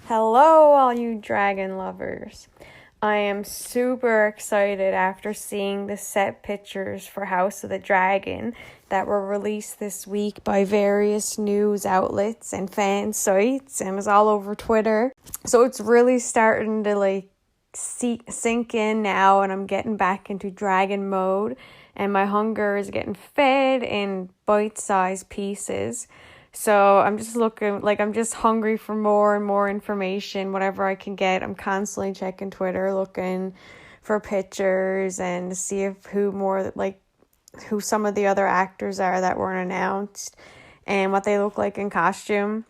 Hello, all you dragon lovers. I am super excited after seeing the set pictures for House of the Dragon that were released this week by various news outlets and fan sites and was all over Twitter. So it's really starting to sink in now, and I'm getting back into dragon mode, and my hunger is getting fed in bite-sized pieces. So I'm just I'm just hungry for more and more information, whatever I can get. I'm constantly checking Twitter, looking for pictures and to see who some of the other actors are that weren't announced and what they look like in costume.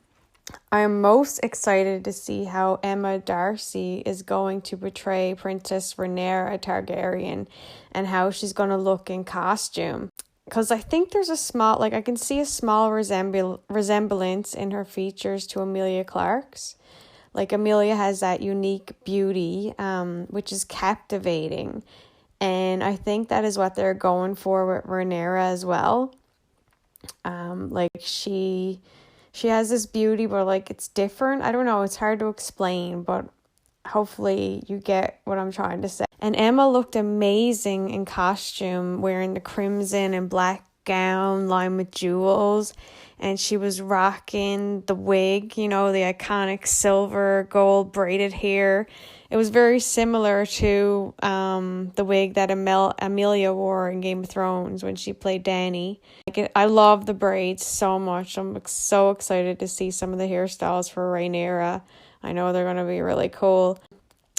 I'm most excited to see how Emma Darcy is going to portray Princess Rhaenyra Targaryen and how she's going to look in costume. Because I think there's I can see a small resemblance in her features to Emilia Clarke's. Like, Emilia has that unique beauty, which is captivating. And I think that is what they're going for with Rhaenyra as well. She has this beauty, but it's different. I don't know, it's hard to explain, but hopefully you get what I'm trying to say. And Emma looked amazing in costume, wearing the crimson and black gown lined with jewels. And she was rocking the wig, the iconic silver gold braided hair. It was very similar to the wig that Amelia wore in Game of Thrones when she played Dany. I love the braids so much. I'm so excited to see some of the hairstyles for Rhaenyra. I know they're going to be really cool.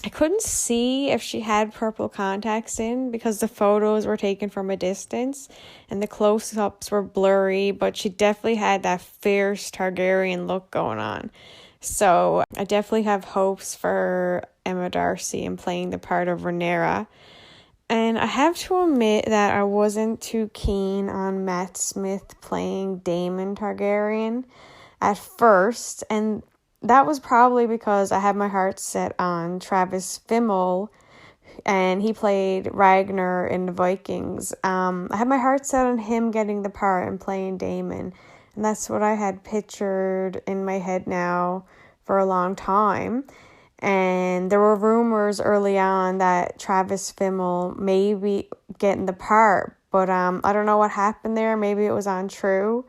I couldn't see if she had purple contacts in because the photos were taken from a distance and the close-ups were blurry, but she definitely had that fierce Targaryen look going on. So I definitely have hopes for Emma Darcy in playing the part of Rhaenyra. And I have to admit that I wasn't too keen on Matt Smith playing Daemon Targaryen at first, and that was probably because I had my heart set on Travis Fimmel, and he played Ragnar in the Vikings. I had my heart set on him getting the part and playing Daemon, and that's what I had pictured in my head now for a long time. And there were rumors early on that Travis Fimmel may be getting the part, but I don't know what happened there. Maybe it was untrue,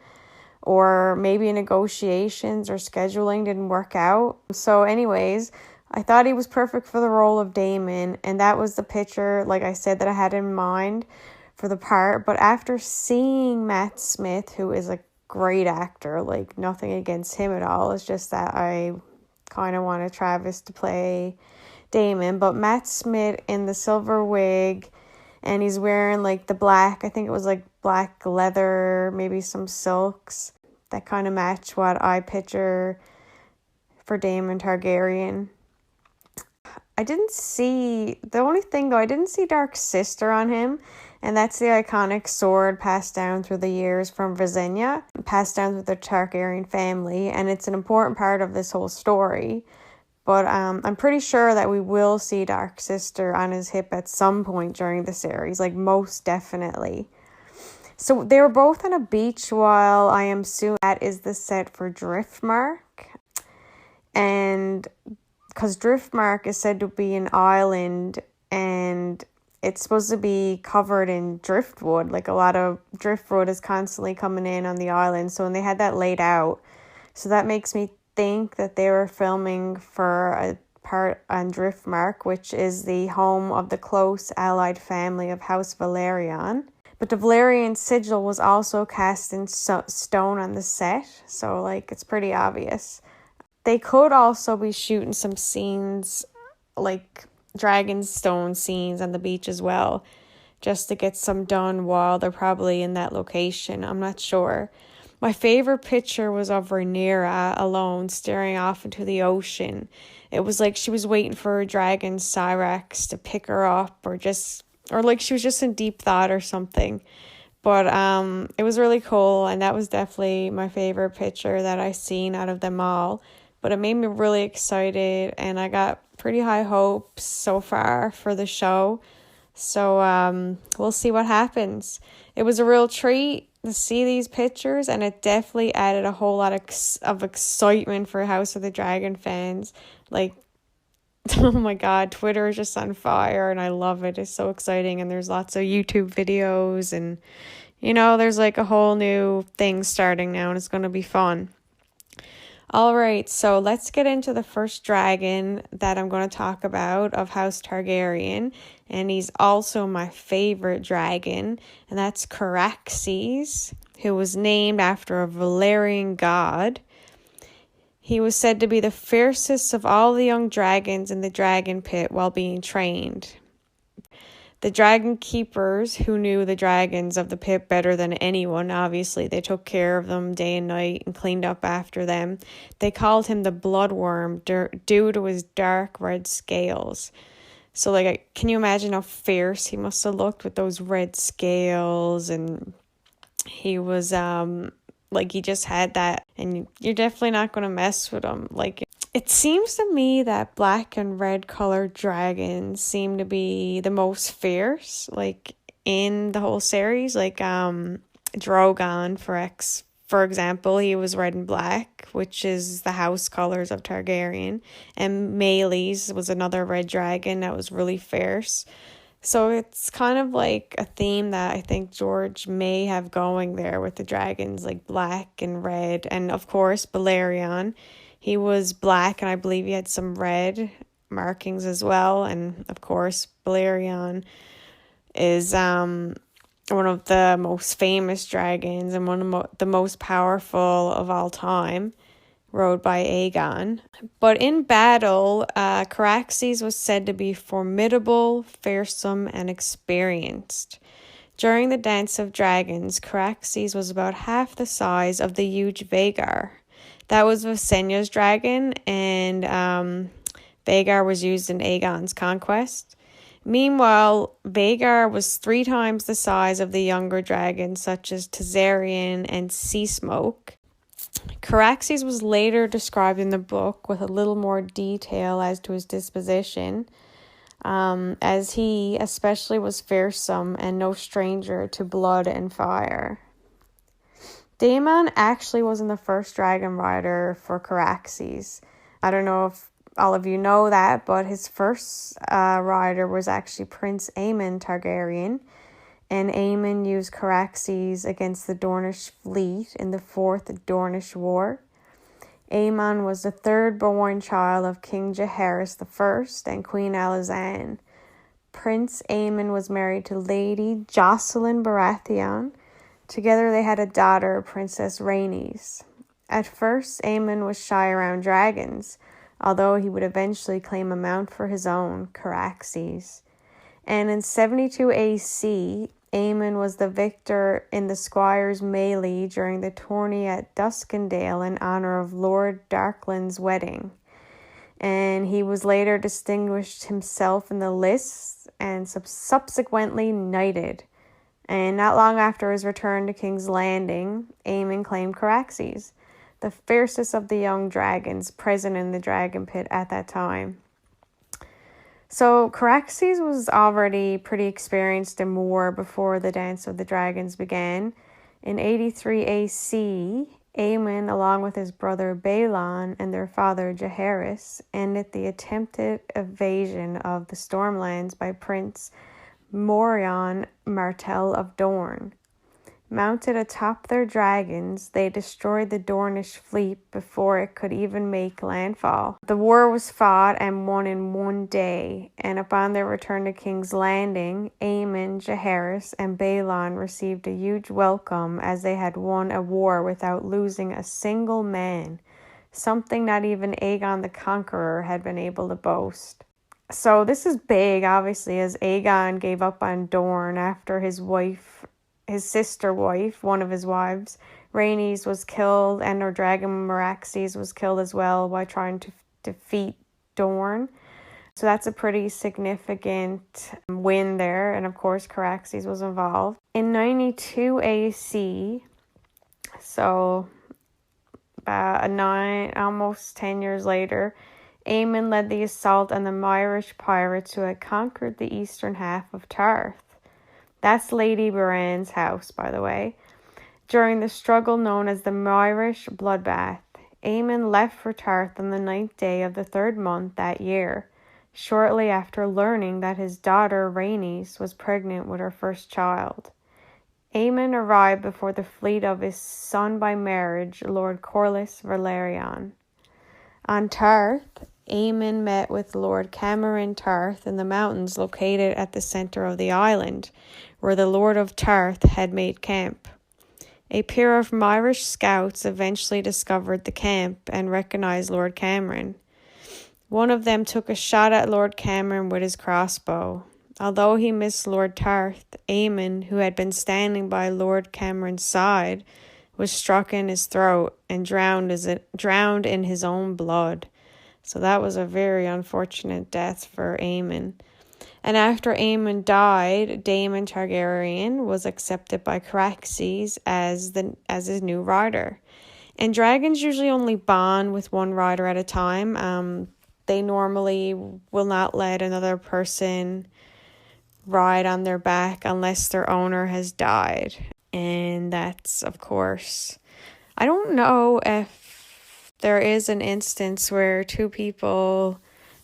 or maybe negotiations or scheduling didn't work out. So anyways, I thought he was perfect for the role of Daemon, and that was the picture, like I said, that I had in mind for the part. But after seeing Matt Smith, who is a great actor, nothing against him at all, it's just that I kind of wanted Travis to play Daemon. But Matt Smith in the silver wig, and he's wearing the black, I think it was black leather, maybe some silks that kind of match what I picture for Daemon Targaryen. I didn't see Dark Sister on him, and that's the iconic sword passed down through the years from Visenya, passed down through the Targaryen family, and it's an important part of this whole story. But I'm pretty sure that we will see Dark Sister on his hip at some point during the series, most definitely. So they were both on a beach while I am assuming that is the set for Driftmark. And because Driftmark is said to be an island and it's supposed to be covered in driftwood, a lot of driftwood is constantly coming in on the island. So when they had that laid out, so that makes me think that they were filming for a part on Driftmark, which is the home of the close allied family of House Velaryon. But the Velaryon sigil was also cast in stone on the set, so it's pretty obvious. They could also be shooting some scenes, Dragonstone scenes on the beach as well, just to get some done while they're probably in that location. I'm not sure. My favorite picture was of Rhaenyra alone, staring off into the ocean. It was like she was waiting for a dragon Caraxes to pick her up, or she was just in deep thought or something. But it was really cool, and that was definitely my favorite picture that I seen out of them all. But it made me really excited, and I got pretty high hopes so far for the show. So we'll see what happens. It was a real treat to see these pictures, and it definitely added a whole lot of excitement for House of the Dragon fans. Like, oh my God, Twitter is just on fire, and I love it. It's so exciting, and there's lots of YouTube videos, and, there's like a whole new thing starting now, and it's going to be fun. All right, so let's get into the first dragon that I'm going to talk about of House Targaryen, and he's also my favorite dragon, and that's Caraxes, who was named after a Valyrian god. He was said to be the fiercest of all the young dragons in the dragon pit while being trained. The dragon keepers, who knew the dragons of the pit better than anyone, obviously, they took care of them day and night and cleaned up after them. They called him the Blood Wyrm due to his dark red scales. So, like, can you imagine how fierce he must have looked with those red scales? And he was, he just had that. And you're definitely not going to mess with him. Like, it seems to me that black and red colored dragons seem to be the most fierce, like, in the whole series. Like, Drogon, for example, he was red and black, which is the house colors of Targaryen. And Meleys was another red dragon that was really fierce. So it's kind of like a theme that I think George may have going there with the dragons, like black and red. And, of course, Balerion. He was black, and I believe he had some red markings as well. And, of course, Balerion is one of the most famous dragons and one of the most powerful of all time, rode by Aegon. But in battle, Caraxes was said to be formidable, fearsome, and experienced. During the Dance of Dragons, Caraxes was about half the size of the huge Vhagar. That was Visenya's dragon, and Vhagar was used in Aegon's conquest. Meanwhile, Vhagar was 3 times the size of the younger dragons, such as Tazarian and Seasmoke. Caraxes was later described in the book with a little more detail as to his disposition, as he especially was fearsome and no stranger to blood and fire. Daemon actually wasn't the first dragon rider for Caraxes. I don't know if all of you know that, but his first rider was actually Prince Aemon Targaryen, and Aemon used Caraxes against the Dornish fleet in the 4th Dornish War. Aemon was the 3rd born child of King Jaehaerys I and Queen Alizanne. Prince Aemon was married to Lady Jocelyn Baratheon. Together they had a daughter, Princess Rhaenys. At first, Aemon was shy around dragons, although he would eventually claim a mount for his own, Caraxes. And in 72 AC, Aemon was the victor in the Squires' melee during the tourney at Duskendale in honor of Lord Darkland's wedding. And he was later distinguished himself in the lists and subsequently knighted. And not long after his return to King's Landing, Aemon claimed Caraxes, the fiercest of the young dragons present in the dragon pit at that time. So Caraxes was already pretty experienced in war before the Dance of the Dragons began. In 83 AC, Aemon, along with his brother Balon and their father Jaehaerys, ended the attempted invasion of the Stormlands by Prince Morion Martell of Dorne. Mounted atop their dragons, they destroyed the Dornish fleet before it could even make landfall. The war was fought and won in one day, and upon their return to King's Landing, Aemon, Jaehaerys, and Balon received a huge welcome as they had won a war without losing a single man, something not even Aegon the Conqueror had been able to boast. So this is big, obviously, as Aegon gave up on Dorne after his sister wife, one of his wives, Rhaenys, was killed, and her dragon Caraxes was killed as well while trying to defeat Dorne. So that's a pretty significant win there, and of course Caraxes was involved. In 92 AC, so almost 10 years later, Aemon led the assault on the Myrish pirates who had conquered the eastern half of Tarth. That's Lady Brienne's house, by the way. During the struggle known as the Myrish bloodbath, Aemon left for Tarth on the 9th day of the 3rd month that year, shortly after learning that his daughter Rhaenys was pregnant with her first child. Aemon arrived before the fleet of his son by marriage, Lord Corlys Velaryon. On Tarth, Aemon met with Lord Cameron Tarth in the mountains located at the center of the island, where the Lord of Tarth had made camp. A pair of Myrish scouts eventually discovered the camp and recognized Lord Cameron. One of them took a shot at Lord Cameron with his crossbow. Although he missed Lord Tarth, Aemon, who had been standing by Lord Cameron's side, was struck in his throat and drowned in his own blood. So that was a very unfortunate death for Aemon. And after Aemon died, Daemon Targaryen was accepted by Caraxes as his new rider. And dragons usually only bond with one rider at a time. They normally will not let another person ride on their back unless their owner has died. And that's, of course, I don't know if there is an instance where two people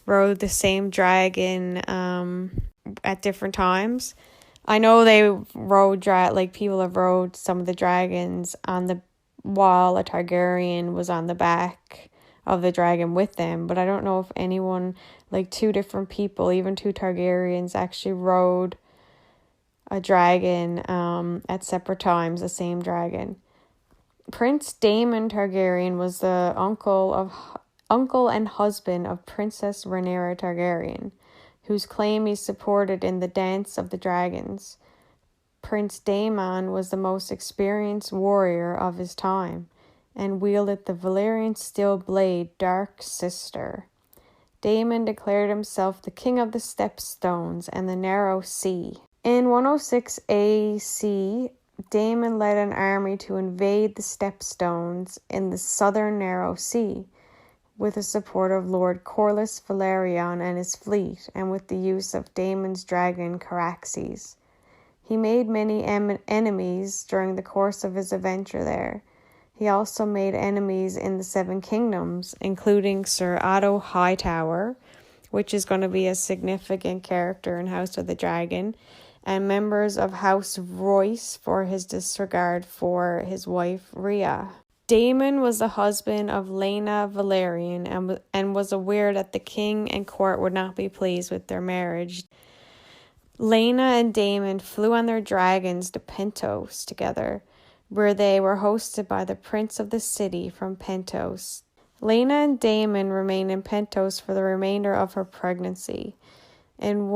rode the same dragon at different times. I know they rode people have rode some of the dragons on the while a Targaryen was on the back of the dragon with them, but I don't know if anyone, two different people, even two Targaryens, actually rode a dragon at separate times, the same dragon. Prince Daemon Targaryen was the uncle and husband of Princess Rhaenyra Targaryen, whose claim he supported in the Dance of the Dragons. Prince Daemon was the most experienced warrior of his time, and wielded the Valyrian steel blade Dark Sister. Daemon declared himself the king of the Stepstones and the Narrow Sea. In 106 AC, Daemon led an army to invade the Stepstones in the southern Narrow Sea, with the support of Lord Corlys Velaryon and his fleet, and with the use of Daemon's dragon Caraxes. He made many enemies during the course of his adventure there. He also made enemies in the Seven Kingdoms, including Sir Otto Hightower, which is going to be a significant character in House of the Dragon, and members of House Royce for his disregard for his wife Rhea. Daemon was the husband of Laena Velaryon and was aware that the king and court would not be pleased with their marriage. Laena and Daemon flew on their dragons to Pentos together, where they were hosted by the prince of the city from Pentos. Laena and Daemon remained in Pentos for the remainder of her pregnancy. In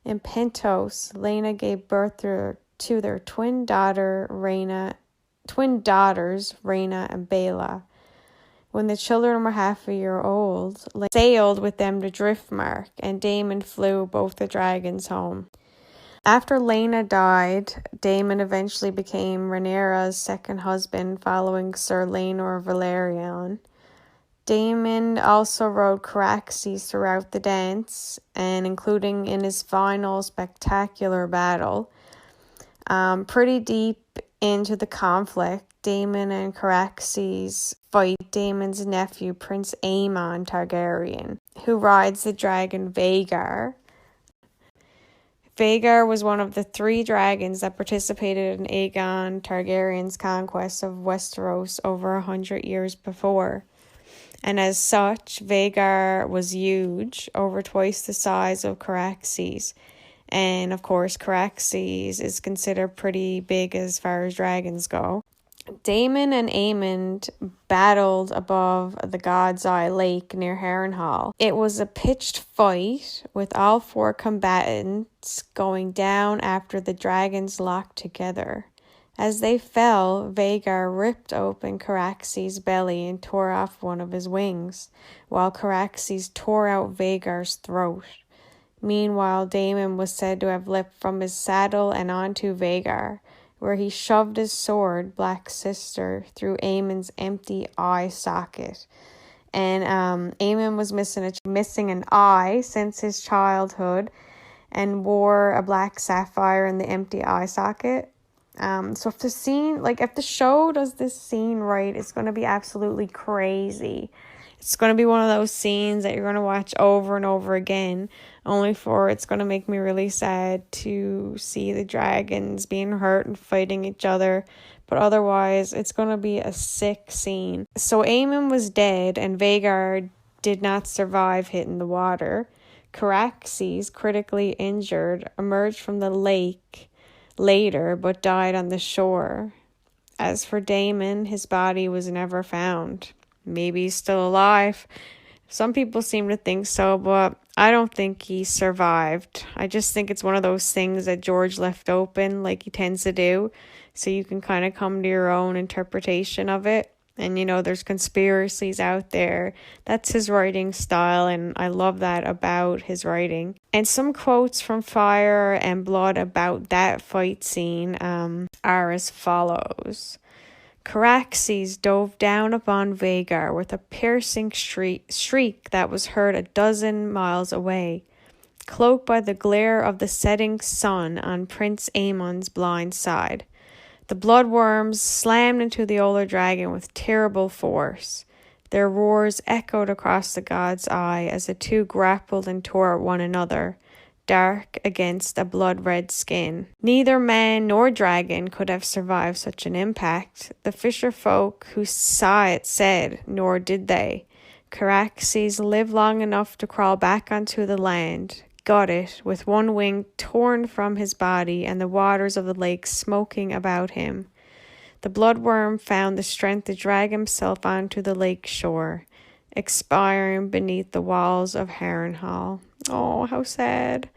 Pentos, Laena gave birth to their twin daughters, Rhaena and Baela. When the children were half a year old, Laena sailed with them to Driftmark, and Daemon flew both the dragons home. After Laena died, Daemon eventually became Rhaenyra's second husband following Sir Laenor Velaryon. Daemon also rode Caraxes throughout the dance, and including in his final spectacular battle. Pretty deep into the conflict, Daemon and Caraxes fight Daemon's nephew, Prince Aemon Targaryen, who rides the dragon Vhagar. Vhagar was one of the 3 dragons that participated in Aegon Targaryen's conquest of Westeros over 100 years before. And as such, Vhagar was huge, over twice the size of Caraxes. And of course, Caraxes is considered pretty big as far as dragons go. Daemon and Aemond battled above the God's Eye Lake near Harrenhal. It was a pitched fight, with all 4 combatants going down after the dragons locked together. As they fell, Vhagar ripped open Caraxes' belly and tore off one of his wings, while Caraxes tore out Vhagar's throat. Meanwhile, Daemon was said to have leapt from his saddle and onto Vhagar, where he shoved his sword, Black Sister, through Aemon's empty eye socket. And Aemon was missing an eye since his childhood and wore a black sapphire in the empty eye socket. So if the show does this scene right, it's going to be absolutely crazy. It's going to be one of those scenes that you're going to watch over and over again, only for it's going to make me really sad to see the dragons being hurt and fighting each other. But otherwise, it's going to be a sick scene. So Aemon was dead, and Vhagar did not survive hitting the water. Caraxes, critically injured, emerged from the lake later, but died on the shore. As for Daemon, his body was never found. Maybe he's still alive. Some people seem to think so, but I don't think he survived. I just think it's one of those things that George left open, like he tends to do, so you can kind of come to your own interpretation of it. And, there's conspiracies out there. That's his writing style, and I love that about his writing. And some quotes from Fire and Blood about that fight scene are as follows. Caraxes dove down upon Vhagar with a piercing shriek that was heard a dozen miles away, cloaked by the glare of the setting sun on Prince Aemon's blind side. The blood worms slammed into the older dragon with terrible force. Their roars echoed across the god's eye as the two grappled and tore at one another, dark against a blood-red skin. Neither man nor dragon could have survived such an impact. The fisher folk who saw it said, nor did they. Caraxes lived long enough to crawl back onto the land, got it, with one wing torn from his body and the waters of the lake smoking about him. The bloodworm found the strength to drag himself onto the lake shore, expiring beneath the walls of Harrenhal. Oh, how sad.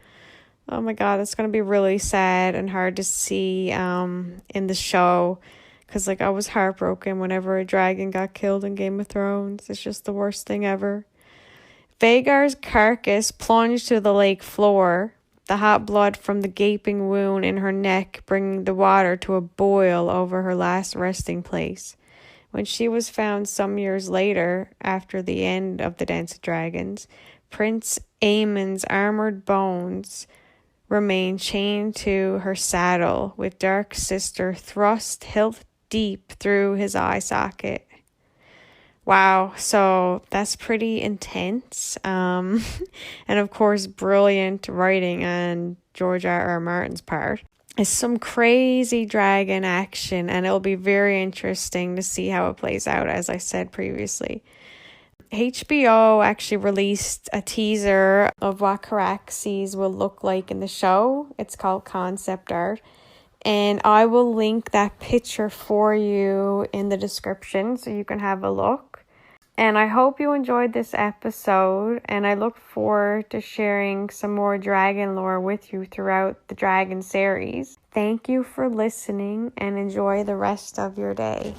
Oh my God, it's going to be really sad and hard to see in the show, because I was heartbroken whenever a dragon got killed in Game of Thrones. It's just the worst thing ever. Vhagar's carcass plunged to the lake floor, the hot blood from the gaping wound in her neck bringing the water to a boil over her last resting place. When she was found some years later, after the end of the Dance of Dragons, Prince Aemon's armored bones remained chained to her saddle, with Dark Sister thrust hilt deep through his eye socket. Wow, so that's pretty intense. And of course, brilliant writing on George R.R. Martin's part. It's some crazy dragon action, and it'll be very interesting to see how it plays out, as I said previously. HBO actually released a teaser of what Caraxes will look like in the show. It's called Concept Art. And I will link that picture for you in the description so you can have a look. And I hope you enjoyed this episode, and I look forward to sharing some more dragon lore with you throughout the Dragon series. Thank you for listening, and enjoy the rest of your day.